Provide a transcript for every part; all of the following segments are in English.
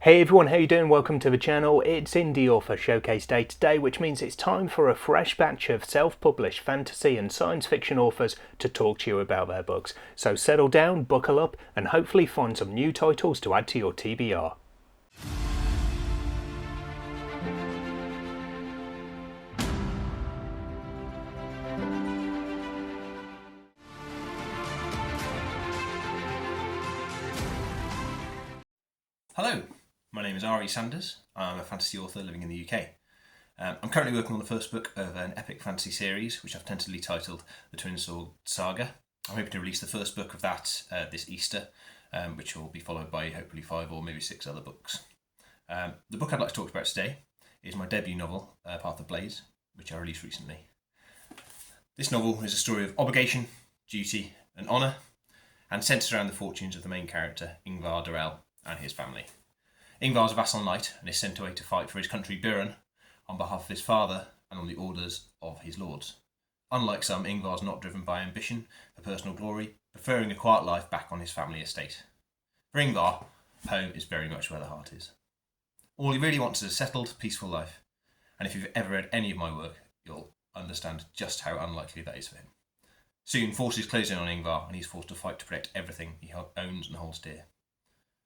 Hey everyone, how you doing? Welcome to the channel. It's Indie Author Showcase Day today, which means it's time for a fresh batch of self-published fantasy and science fiction authors to talk to you about their books. So settle down, buckle up, and hopefully find some new titles to add to your TBR. Hello, my name is Ari Sanders. I'm a fantasy author living in the UK. I'm currently working on the first book of an epic fantasy series, which I've tentatively titled The Twin Sword Saga. I'm hoping to release the first book of that this Easter, which will be followed by hopefully 5 or maybe 6 other books. The book I'd like to talk about today is my debut novel, Path of Blades, which I released recently. This novel is a story of obligation, duty and honour, and centres around the fortunes of the main character, Ingvar Durell, and his family. Ingvar is a vassal knight and is sent away to fight for his country Buren on behalf of his father and on the orders of his lords. Unlike some, Ingvar is not driven by ambition for personal glory, preferring a quiet life back on his family estate. For Ingvar, home is very much where the heart is. All he really wants is a settled, peaceful life, and if you've ever read any of my work, you'll understand just how unlikely that is for him. Soon, forces close in on Ingvar and he's forced to fight to protect everything he owns and holds dear.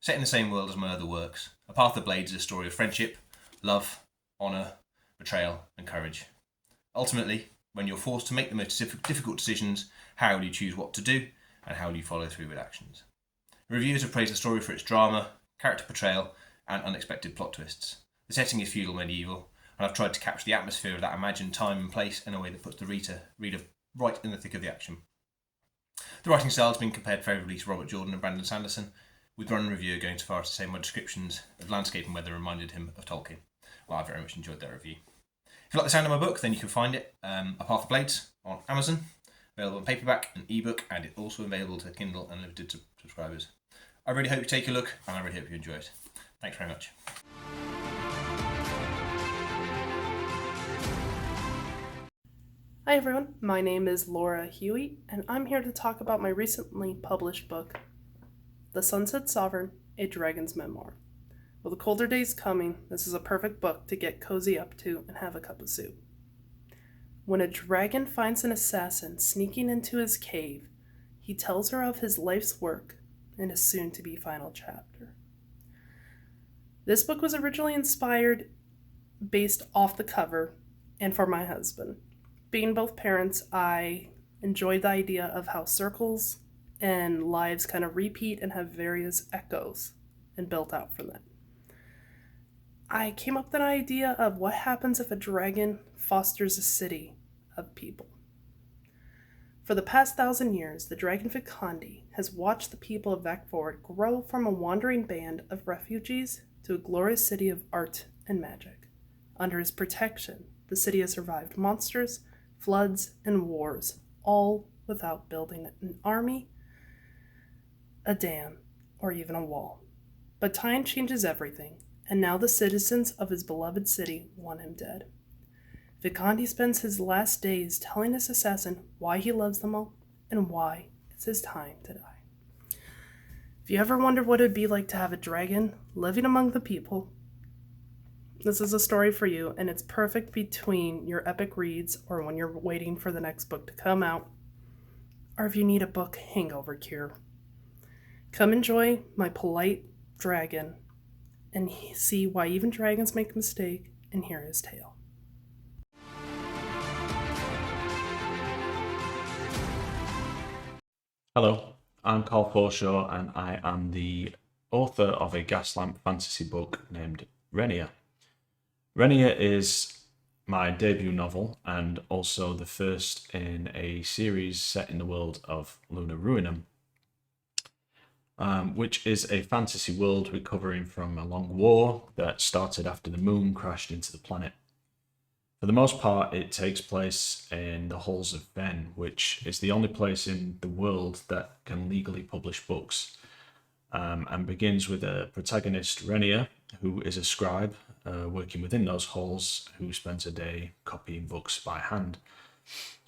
Set in the same world as my other works, A Path of Blades is a story of friendship, love, honour, betrayal and courage. Ultimately, when you're forced to make the most difficult decisions, how do you choose what to do and how do you follow through with actions? Reviewers have praised the story for its drama, character portrayal and unexpected plot twists. The setting is feudal medieval, and I've tried to capture the atmosphere of that imagined time and place in a way that puts the reader right in the thick of the action. The writing style has been compared favourably to Robert Jordan and Brandon Sanderson, with one reviewer going so far as to say my descriptions of landscape and weather reminded him of Tolkien. Well, I very much enjoyed that review. If you like the sound of my book, then you can find it, A Path of Blades, on Amazon, available in paperback and ebook, and it's also available to Kindle Unlimited subscribers. I really hope you take a look, and I really hope you enjoy it. Thanks very much. Hi everyone, my name is Laura Huie, and I'm here to talk about my recently published book, The Sunset Sovereign, A Dragon's Memoir. With the colder days coming, this is a perfect book to get cozy up to and have a cup of soup. When a dragon finds an assassin sneaking into his cave, he tells her of his life's work in his soon-to-be final chapter. This book was originally inspired based off the cover and for my husband. Being both parents, I enjoyed the idea of how circles and lives kind of repeat and have various echoes and built out from that. I came up with an idea of what happens if a dragon fosters a city of people. For the past 1,000 years, the dragon Vikandi has watched the people of Vakford grow from a wandering band of refugees to a glorious city of art and magic. Under his protection, the city has survived monsters, floods, and wars, all without building an army, a dam, or even a wall. But time changes everything, and now the citizens of his beloved city want him dead. Vikandi spends his last days telling his assassin why he loves them all and why it's his time to die. If you ever wonder what it'd be like to have a dragon living among the people, this is a story for you, and it's perfect between your epic reads or when you're waiting for the next book to come out, or if you need a book hangover cure. Come enjoy my polite dragon and see why even dragons make a mistake and hear his tale. Hello, I'm Karl Forshaw and I am the author of a Gaslamp fantasy book named Renia. Renia is my debut novel and also the first in a series set in the world of Luna Ruinum, which is a fantasy world recovering from a long war that started after the moon crashed into the planet. For the most part, it takes place in the halls of Ven, which is the only place in the world that can legally publish books, and begins with a protagonist, Renia, who is a scribe working within those halls, who spends a day copying books by hand.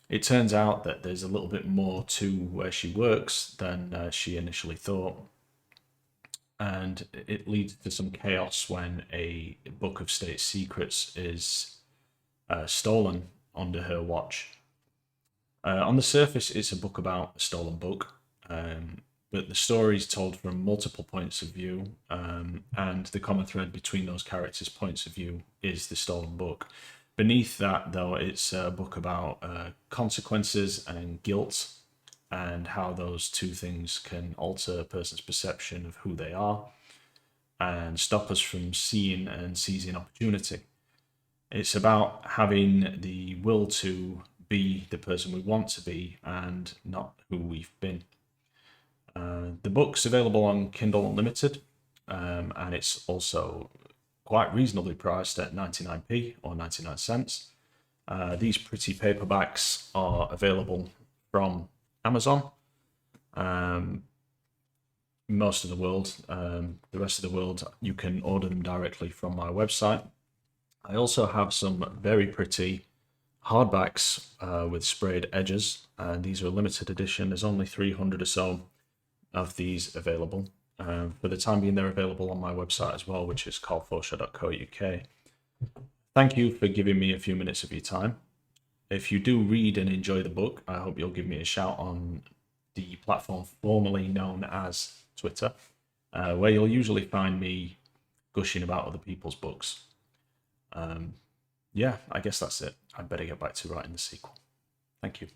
It turns out that there's a little bit more to where she works than she initially thought. and it leads to some chaos when a book of state secrets is stolen under her watch. On the surface, it's a book about a stolen book, but the story is told from multiple points of view, and the common thread between those characters' points of view is the stolen book. Beneath that, though, it's a book about consequences and guilt, and how those two things can alter a person's perception of who they are and stop us from seeing and seizing opportunity. It's about having the will to be the person we want to be and not who we've been. The book's available on Kindle Unlimited, and it's also quite reasonably priced at 99p or 99 cents. These pretty paperbacks are available from Amazon. Most of the world, the rest of the world, you can order them directly from my website. I also have some very pretty hardbacks with sprayed edges, and these are a limited edition. There's only 300 or so of these available. For the time being, they're available on my website as well, which is karlforshaw.co.uk. Thank you for giving me a few minutes of your time. If you do read and enjoy the book, I hope you'll give me a shout on the platform formerly known as Twitter, where you'll usually find me gushing about other people's books. Yeah, I guess that's it. I'd better get back to writing the sequel. Thank you.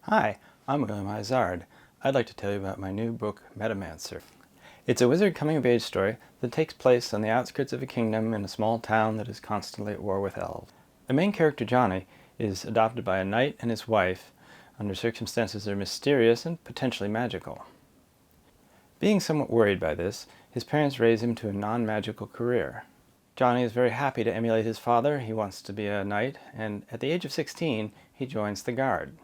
Hi, I'm Zard. I'd like to tell you about my new book, Metamancer. It's a wizard coming-of-age story that takes place on the outskirts of a kingdom in a small town that is constantly at war with elves. The main character, Johnny, is adopted by a knight and his wife under circumstances that are mysterious and potentially magical. Being somewhat worried by this, his parents raise him to a non-magical career. Johnny is very happy to emulate his father. He wants to be a knight, and at the age of 16, he joins the Guard.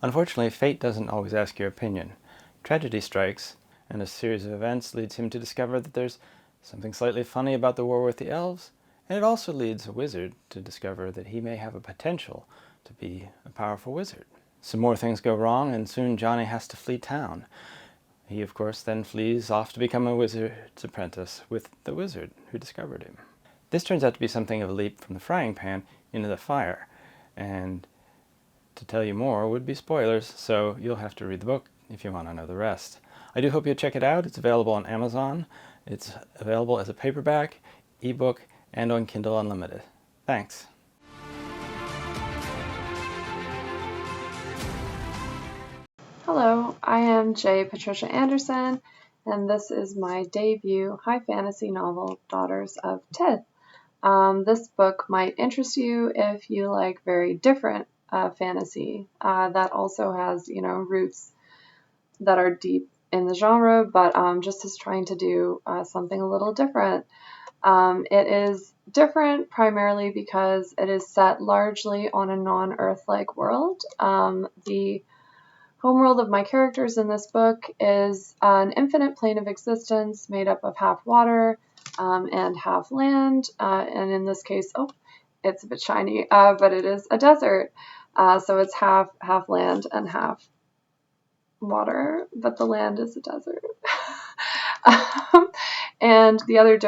Unfortunately, fate doesn't always ask your opinion. Tragedy strikes, and a series of events leads him to discover that there's something slightly funny about the war with the elves, and it also leads a wizard to discover that he may have a potential to be a powerful wizard. Some more things go wrong, and soon Johnny has to flee town. He, of course, then flees off to become a wizard's apprentice with the wizard who discovered him. This turns out to be something of a leap from the frying pan into the fire, and to tell you more would be spoilers, so you'll have to read the book if you want to know the rest. I do hope you'll check it out. It's available on Amazon. It's available as a paperback, ebook, and on Kindle Unlimited. Thanks. Hello, I am Patricia Anderson, and this is my debut high fantasy novel, Daughters of Ted. This book might interest you if you like very different fantasy that also has, roots that are deep in the genre, but just is trying to do something a little different. It is different primarily because it is set largely on a non-Earth-like world. The homeworld of my characters in this book is an infinite plane of existence made up of half water and half land, and in this case, it's a bit shiny, but it is a desert, so it's half land and half water, but the land is a desert. And the other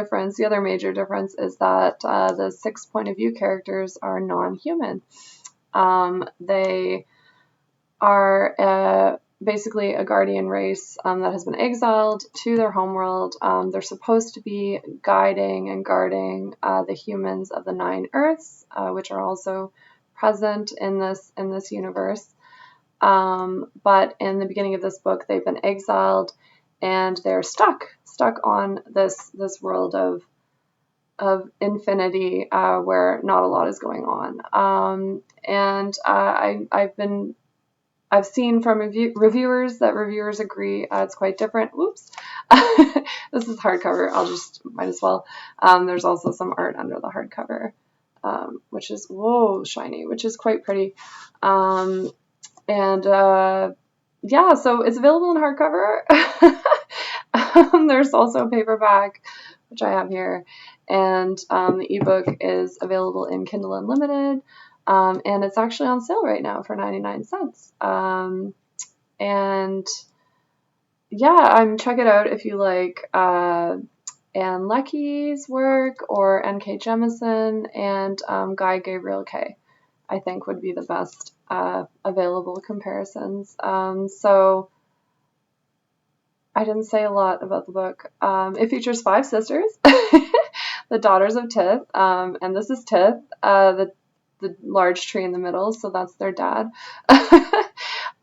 major difference is that the 6 point of view characters are non-human. They are basically a guardian race that has been exiled to their homeworld. They're supposed to be guiding and guarding the humans of the 9 Earths, which are also present in this universe. But in the beginning of this book, they've been exiled and they're stuck on this world of infinity where not a lot is going on. I've seen from reviewers that reviewers agree it's quite different. Whoops. This is hardcover. Might as well. There's also some art under the hardcover, which is, shiny, which is quite pretty. So it's available in hardcover. There's also a paperback, which I have here. And the ebook is available in Kindle Unlimited. And it's actually on sale right now for 99 cents. And yeah, check it out if you like Anne Leckie's work or N.K. Jemisin and Guy Gabriel Kay, I think would be the best available comparisons. So I didn't say a lot about the book. It features 5 sisters, the daughters of Tith, and this is Tith, the large tree in the middle, so that's their dad.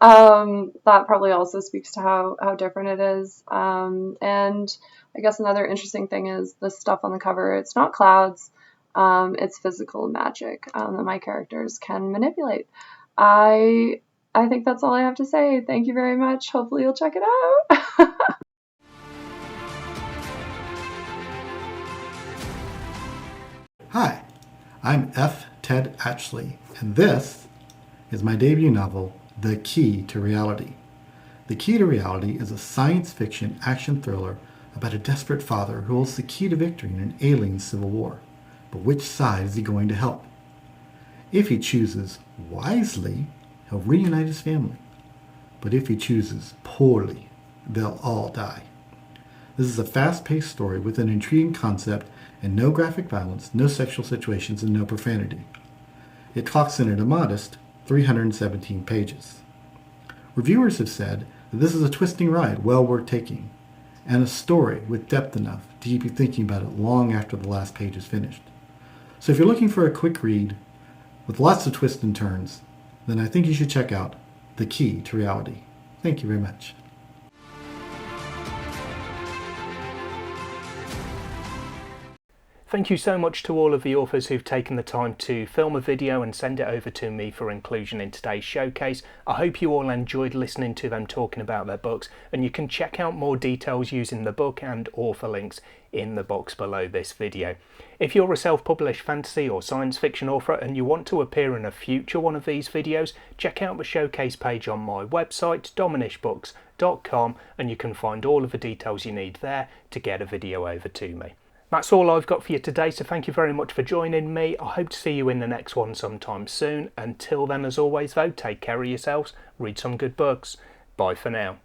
That probably also speaks to how different it is. And I guess another interesting thing is the stuff on the cover. It's not clouds. It's physical magic that my characters can manipulate. I think that's all I have to say. Thank you very much. Hopefully you'll check it out. Hi, I'm F. Ted Atchley, and this is my debut novel, The Key to Reality. The Key to Reality is a science fiction action thriller about a desperate father who holds the key to victory in an alien civil war. But which side is he going to help? If he chooses wisely, he'll reunite his family. But if he chooses poorly, they'll all die. This is a fast-paced story with an intriguing concept and no graphic violence, no sexual situations, and no profanity. It clocks in at a modest 317 pages. Reviewers have said that this is a twisting ride well worth taking, and a story with depth enough to keep you thinking about it long after the last page is finished. So if you're looking for a quick read with lots of twists and turns, then I think you should check out The Key to Reality. Thank you very much. Thank you so much to all of the authors who've taken the time to film a video and send it over to me for inclusion in today's showcase. I hope you all enjoyed listening to them talking about their books, and you can check out more details using the book and author links in the box below this video. If you're a self-published fantasy or science fiction author and you want to appear in a future one of these videos, check out the showcase page on my website, dominishbooks.com, and you can find all of the details you need there to get a video over to me. That's all I've got for you today, so thank you very much for joining me. I hope to see you in the next one sometime soon. Until then, as always though, take care of yourselves, read some good books. Bye for now.